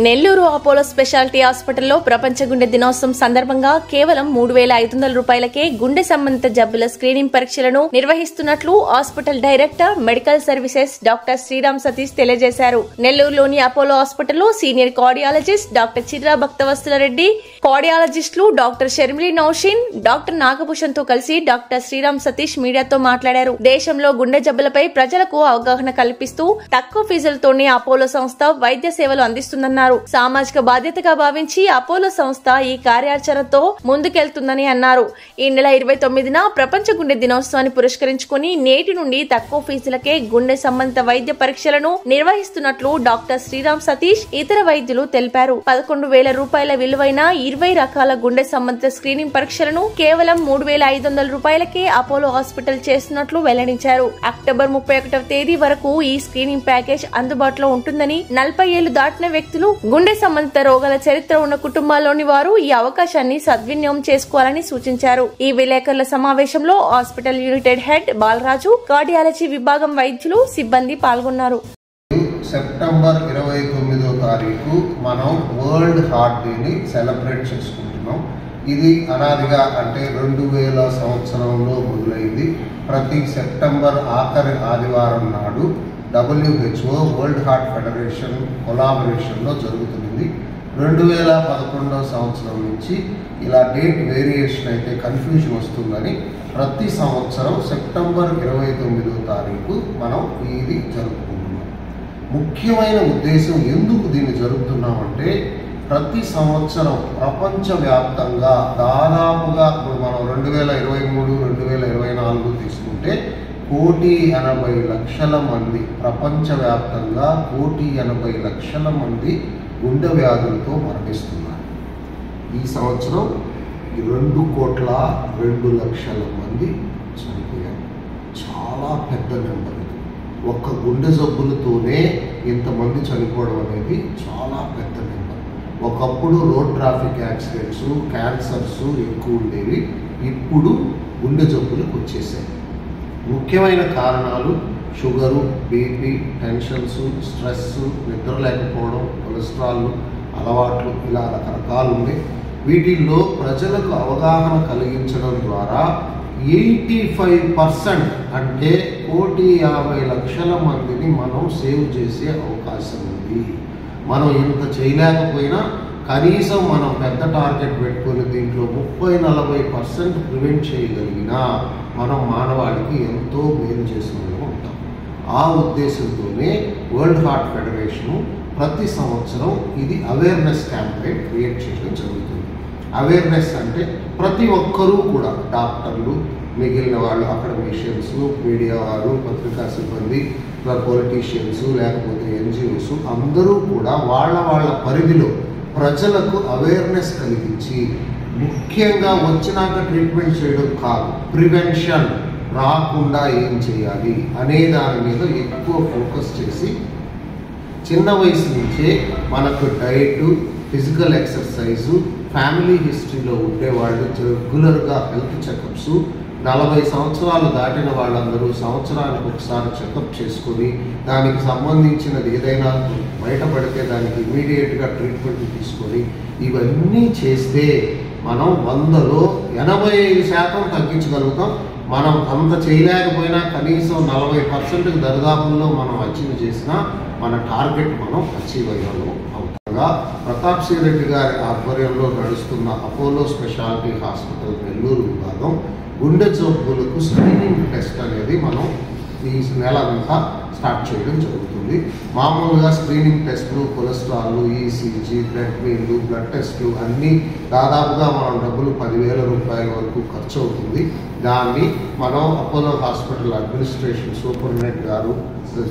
Nellore Apollo speciality హాస్పిటల్లో ప్రపంచ గుండె దినోత్సవం సందర్భంగా కేవలం 3,500 రూపాయలకే గుండె సంబంధిత జబ్బుల స్క్రీనింగ్ పరీక్షలను నిర్వహిస్తున్నట్లు hospital director medical services doctor Shriram Satish తెలియజేశారు. నెల్లూరులోని అపోలో హాస్పిటల్లో senior cardiologist doctor Chirra Bhaktavatsala Reddy, కార్డియాలజిస్టులు డాక్టర్ షర్మిలి నౌషిన్, డాక్టర్ నాగభూషణ్ తో కలిసి డాక్టర్ శ్రీరామ్ సతీష్ మీడియాతో మాట్లాడారు. దేశంలో గుండె జబ్బులపై ప్రజలకు అవగాహన కల్పిస్తూ తక్కువ ఫీజులతోనే అపోలో సంస్థ వైద్య సేవలు అందిస్తుందన్నారు. సామాజిక బాధ్యతగా భావించి అపోలో సంస్థ ఈ కార్యాచరణతో ముందుకెళ్తుందని అన్నారు. ఈ నెల 29న ప్రపంచ గుండె దినోత్సవాన్ని పురస్కరించుకుని నేటి నుండి తక్కువ ఫీజులకే గుండె సంబంధిత వైద్య పరీక్షలను నిర్వహిస్తున్నట్లు డాక్టర్ శ్రీరామ్ సతీష్ ఇతర వైద్యులు తెలిపారు. 11,000 రూపాయల విలువైన 20 రకాల గుండె సంబంధిత స్క్రీనింగ్ పరీక్షలను కేవలం 3,500 రూపాయలకే అపోలో హాస్పిటల్ చేస్తున్నట్లు వెల్లడించారు. అక్టోబర్ 31వ తేదీ వరకు ఈ స్క్రీనింగ్ ప్యాకేజ్ అందుబాటులో ఉంటుందని, 40 ఏళ్లు దాటిన వ్యక్తులు, గుండె సంబంధిత రోగాల చరిత్ర ఉన్న కుటుంబాల్లోని వారు ఈ అవకాశాన్ని సద్వినియోగం చేసుకోవాలని సూచించారు. ఈ విలేకరుల సమావేశంలో hospital united head Balaraju, cardiology విభాగం వైద్యులు, సిబ్బంది పాల్గొన్నారు. సెప్టెంబర్ 29వ తారీఖు మనం వరల్డ్ హార్ట్ డేని సెలబ్రేట్ చేసుకుంటున్నాం. ఇది అనాదిగా అంటే 2000 సంవత్సరంలో మొదలైంది. ప్రతి సెప్టెంబర్ ఆఖరి ఆదివారం నాడు WHO వరల్డ్ హార్ట్ ఫెడరేషన్ కొలాబరేషన్లో జరుగుతుంది. 2011వ సంవత్సరం నుంచి ఇలా డేట్ వేరియేషన్ అయితే కన్ఫ్యూజన్ వస్తుందని ప్రతి సంవత్సరం సెప్టెంబర్ 29వ తారీఖు మనం ఇది జరుపుకుంటున్నాం. ముఖ్యమైన ఉద్దేశం ఎందుకు దీన్ని జరుపుతున్నామంటే, ప్రతి సంవత్సరం ప్రపంచవ్యాప్తంగా దాదాపుగా మనం 2023, 2024 తీసుకుంటే 1,80,00,000 మంది, ప్రపంచవ్యాప్తంగా 1,80,00,000 మంది గుండె వ్యాధులతో మరణిస్తున్నారు. ఈ సంవత్సరం 2,02,00,000 మంది చనిపోయారు. చాలా పెద్ద నెంబర్. ఒక్క గుండె జబ్బులతోనే ఇంతమంది చనిపోవడం అనేది చాలా పెద్ద నెంబర్. ఒకప్పుడు రోడ్ ట్రాఫిక్ యాక్సిడెంట్స్, క్యాన్సర్స్ ఎక్కువ ఉండేవి. ఇప్పుడు గుండె జబ్బులకు వచ్చేసాయి. ముఖ్యమైన కారణాలు షుగరు, బీపీ, టెన్షన్స్, స్ట్రెస్, నిద్ర లేకపోవడం, కొలెస్ట్రాల్ అలవాట్లు, ఇలా రకరకాలు ఉన్నాయి. వీటిల్లో ప్రజలకు అవగాహన కలిగించడం ద్వారా 85% అంటే 1,50,00,000 మందిని మనం సేవ్ చేసే అవకాశం ఉంది. మనం ఇంత చేయలేకపోయినా కనీసం మనం పెద్ద టార్గెట్ పెట్టుకుని దీంట్లో 30-40% ప్రివెంట్ చేయగలిగినా మనం మానవాళికి ఎంతో మేలు చేసిన ఉంటాం. ఆ ఉద్దేశంతోనే వరల్డ్ హార్ట్ ఫెడరేషను ప్రతి సంవత్సరం ఇది అవేర్నెస్ క్యాంపెయిన్ క్రియేట్ చేయడం జరుగుతుంది. అవేర్నెస్ అంటే ప్రతి ఒక్కరూ కూడా, డాక్టర్లు, మిగిలిన వాళ్ళు, అకాడమిషియన్స్, మీడియా వారు, పత్రికా సిబ్బంది, పొలిటీషియన్స్, లేకపోతే NGOs అందరూ కూడా వాళ్ళ పరిధిలో ప్రజలకు అవేర్నెస్ కలిగించి, ముఖ్యంగా వచ్చినాక ట్రీట్మెంట్ చేయడం కాదు, ప్రివెన్షన్, రాకుండా ఏం చేయాలి అనే దాని మీద ఎక్కువ ఫోకస్ చేసి చిన్న వయసు నుంచే మనకు డైట్, ఫిజికల్ ఎక్సర్సైజు, ఫ్యామిలీ హిస్టరీలో ఉండేవాళ్ళు రెగ్యులర్గా హెల్త్ చెకప్స్, 40 సంవత్సరాలు దాటిన వాళ్ళందరూ సంవత్సరానికి ఒకసారి చెకప్ చేసుకొని దానికి సంబంధించినది ఏదైనా బయటపడితే దానికి ఇమీడియట్గా ట్రీట్మెంట్ తీసుకొని ఇవన్నీ చేస్తే మనం 100లో 85% తగ్గించగలుగుతాం. మనం అంత చేయలేకపోయినా కనీసం 40% దరిదాపుల్లో మనం అచీవ్ చేసినా మన టార్గెట్ మనం అచీవ్ అయ్యాము అవుతాగా. ప్రతాప్ సి రెడ్డి గారి ఆధ్వర్యంలో నడుస్తున్న అపోలో స్పెషాలిటీ హాస్పిటల్ నెల్లూరు విభాగం గుండె జబ్బులకు స్క్రీనింగ్ టెస్ట్ అనేది మనం ఈ నెల అంతా స్టార్ట్ చేయడం జరుగుతుంది. మామూలుగా స్క్రీనింగ్ టెస్టులు, కొలెస్ట్రాల్, ECG, బ్లడ్ మీన్లు, బ్లడ్ టెస్టులు అన్నీ దాదాపుగా మనం డబ్బులు 10,000 రూపాయల వరకు ఖర్చు అవుతుంది. దాన్ని మనం అపోలో హాస్పిటల్ అడ్మినిస్ట్రేషన్ సూపరింటెండెంట్ గారు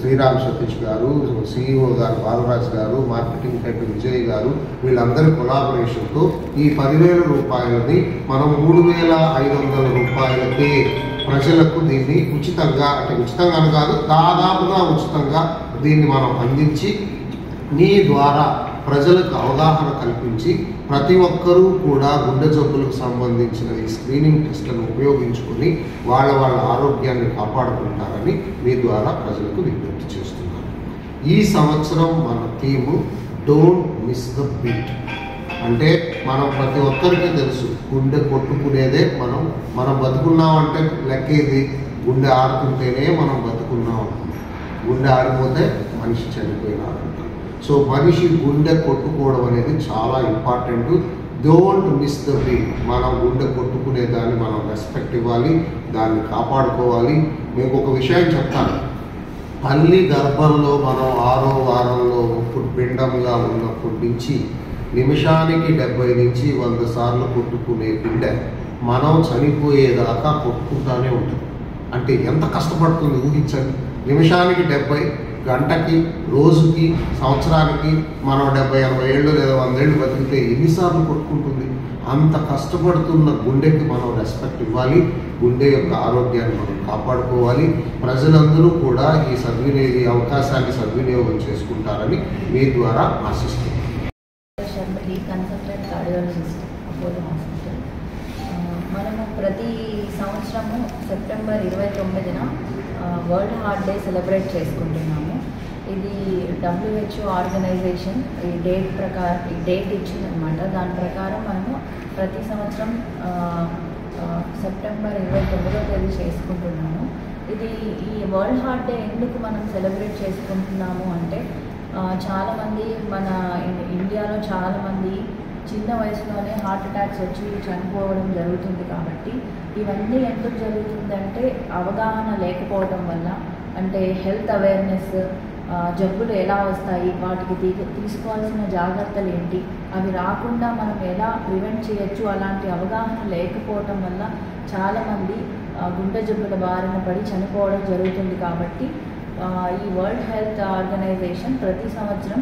శ్రీరామ్ సతీష్ గారు, CEO గారు బాలరాజ్ గారు, మార్కెటింగ్ హెడ్ విజయ్ గారు, వీళ్ళందరి కొలాబరేషన్తో ఈ 10,000 రూపాయలని మనం 3,500 రూపాయలకే ప్రజలకు దీన్ని ఉచితంగా, అంటే ఉచితంగా కాదు, దాదాపుగా ఉచితంగా దీన్ని మనం అందించి మీ ద్వారా ప్రజలకు అవగాహన కల్పించి ప్రతి ఒక్కరూ కూడా గుండె జబ్బులకు సంబంధించిన ఈ స్క్రీనింగ్ టెస్ట్లను ఉపయోగించుకొని వాళ్ళ ఆరోగ్యాన్ని కాపాడుకుంటారని మీ ద్వారా ప్రజలకు విజ్ఞప్తి చేస్తున్నాను. ఈ సంవత్సరం మన theme don't miss the beat. అంటే మనం ప్రతి ఒక్కరికి తెలుసు గుండె కొట్టుకునేదే మనం బతుకున్నామంటే లెక్కేది గుండె ఆడుతుంటేనే మనం బతుకున్నాం అనుకుంటాం. గుండె ఆడిపోతే మనిషి చనిపోయినారంట. సో మనిషి గుండె కొట్టుకోవడం అనేది చాలా important. Don't miss the beat. మనం గుండె కొట్టుకునే దాన్ని మనం రెస్పెక్ట్ ఇవ్వాలి, దాన్ని కాపాడుకోవాలి. మీకు ఒక విషయం చెప్తాను. తల్లి గర్భంలో మనం 6వ వారంలో పిండంగా ఉన్నప్పటి నుంచి నిమిషానికి 70 నుంచి 100 సార్లు కొట్టుకునే గుండె మనం చనిపోయేదాకా కొట్టుకుంటానే ఉంటుంది. అంటే ఎంత కష్టపడుతుంది ఊహించండి. నిమిషానికి 70, గంటకి, రోజుకి, సంవత్సరానికి మనం 70-80 ఏళ్ళు లేదా 100 ఏళ్ళు బతికితే ఎన్నిసార్లు కొట్టుకుంటుంది? అంత కష్టపడుతున్న గుండెకి మనం రెస్పెక్ట్ ఇవ్వాలి. గుండె యొక్క ఆరోగ్యాన్ని మనం కాపాడుకోవాలి. ప్రజలందరూ కూడా ఈ అవకాశాన్ని సద్వినియోగం చేసుకుంటారని మీ ద్వారా ఆశిస్తున్నాను. Consultant cardiologist, Apollo hospital. మనము ప్రతి సంవత్సరము సెప్టెంబర్ 29న వరల్డ్ హార్ట్ డే సెలబ్రేట్ చేసుకుంటున్నాము. ఇది WHO ఆర్గనైజేషన్ ఈ డేట్ ఇచ్చిందనమాట. దాని ప్రకారం మనము ప్రతి సంవత్సరం సెప్టెంబర్ 29వ తేదీ చేసుకుంటున్నాము. ఈ వరల్డ్ హార్ట్ డే ఎందుకు మనం సెలబ్రేట్ చేసుకుంటున్నాము అంటే చాలామంది మన ఇండియాలో చాలామంది చిన్న వయసులోనే హార్ట్ అటాక్స్ వచ్చి చనిపోవడం జరుగుతుంది. కాబట్టి ఇవన్నీ ఎందుకు జరుగుతుందంటే అవగాహన లేకపోవడం వల్ల. అంటే హెల్త్ అవేర్నెస్, జబ్బులు ఎలా వస్తాయి, వాటికి తీసుకోవాల్సిన జాగ్రత్తలు ఏంటి, అవి రాకుండా మనం ఎలా ప్రివెంట్ చేయొచ్చు, అలాంటి అవగాహన లేకపోవడం వల్ల చాలామంది గుండె జబ్బుల బారిన పడి చనిపోవడం జరుగుతుంది. కాబట్టి ఈ వరల్డ్ హెల్త్ ఆర్గనైజేషన్ ప్రతి సంవత్సరం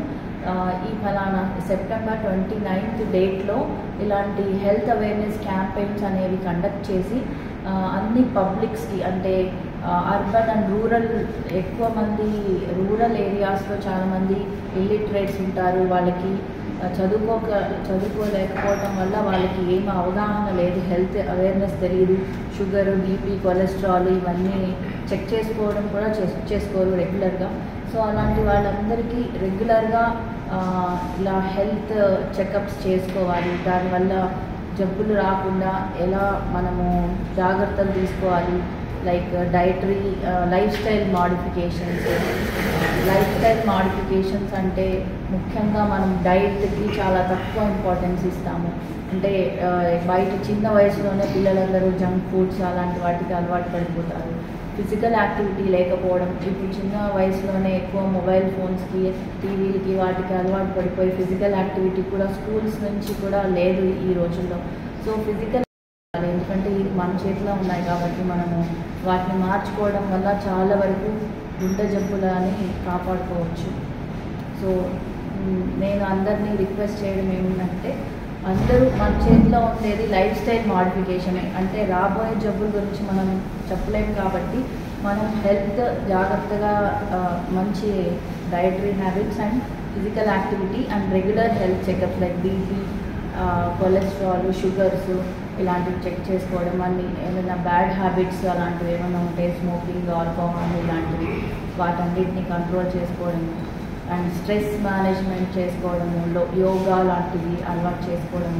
ఈ ఫలానా సెప్టెంబర్ 29th డేట్లో ఇలాంటి హెల్త్ అవేర్నెస్ క్యాంపెయిన్స్ అనేవి కండక్ట్ చేసి అన్ని పబ్లిక్స్కి, అంటే అర్బన్ అండ్ రూరల్, ఎక్కువ మంది రూరల్ ఏరియాస్లో చాలామంది ఇల్లిటరేట్స్ ఉంటారు. వాళ్ళకి చదువుకోలేకపోవడం వల్ల వాళ్ళకి ఏం అవగాహన లేదు, హెల్త్ అవేర్నెస్ తెలియదు. షుగర్, బీపీ, కొలెస్ట్రాల్ ఇవన్నీ చెక్ చేసుకోవడం కూడా చేసుకోరు రెగ్యులర్గా. సో అలాంటి వాళ్ళందరికీ రెగ్యులర్గా ఇలా హెల్త్ చెకప్స్ చేసుకోవాలి. దానివల్ల జబ్బులు రాకుండా ఎలా మనము జాగ్రత్తలు తీసుకోవాలి, like dietary life style modifications అంటే ముఖ్యంగా మనం డైట్కి చాలా తక్కువ ఇంపార్టెన్స్ ఇస్తాము. అంటే బయట చిన్న వయసులోనే పిల్లలందరూ జంక్ ఫుడ్స్ అలాంటి వాటికి అలవాటు పడిపోతారు. ఫిజికల్ యాక్టివిటీ లేకపోవడం, ఇప్పుడు చిన్న వయసులోనే ఎక్కువ మొబైల్ ఫోన్స్కి, టీవీలకి వాటికి అలవాటు పడిపోయి ఫిజికల్ యాక్టివిటీ కూడా స్కూల్స్ నుంచి కూడా లేదు ఈ రోజుల్లో. సో ఫిజికల్, ఎందుకంటే ఇది మన చేతిలో ఉన్నాయి కాబట్టి మనము వాటిని మార్చుకోవడం వల్ల చాలా వరకు గుండె జబ్బులని కాపాడుకోవచ్చు. సో నేను అందరినీ రిక్వెస్ట్ చేయడం ఏమిటంటే, అందరూ మన చేతిలో ఉండేది లైఫ్ స్టైల్ మాడిఫికేషనే. అంటే రాబోయే జబ్బుల గురించి మనం చెప్పలేము కాబట్టి మనం హెల్త్ జాగ్రత్తగా మంచి dietary habits and physical activity and regular health checkups like BP, cholesterol, sugars ఇలాంటివి చెక్ చేసుకోవడం, అన్ని ఏమైనా బ్యాడ్ హ్యాబిట్స్ అలాంటివి ఏమైనా ఉంటే స్మోకింగ్, ఆల్కహాల్ ఇలాంటివి వాటన్నిటిని కంట్రోల్ చేసుకోవడం అండ్ స్ట్రెస్ మేనేజ్మెంట్ చేసుకోవడము, యోగా లాంటివి అలవాటు చేసుకోవడం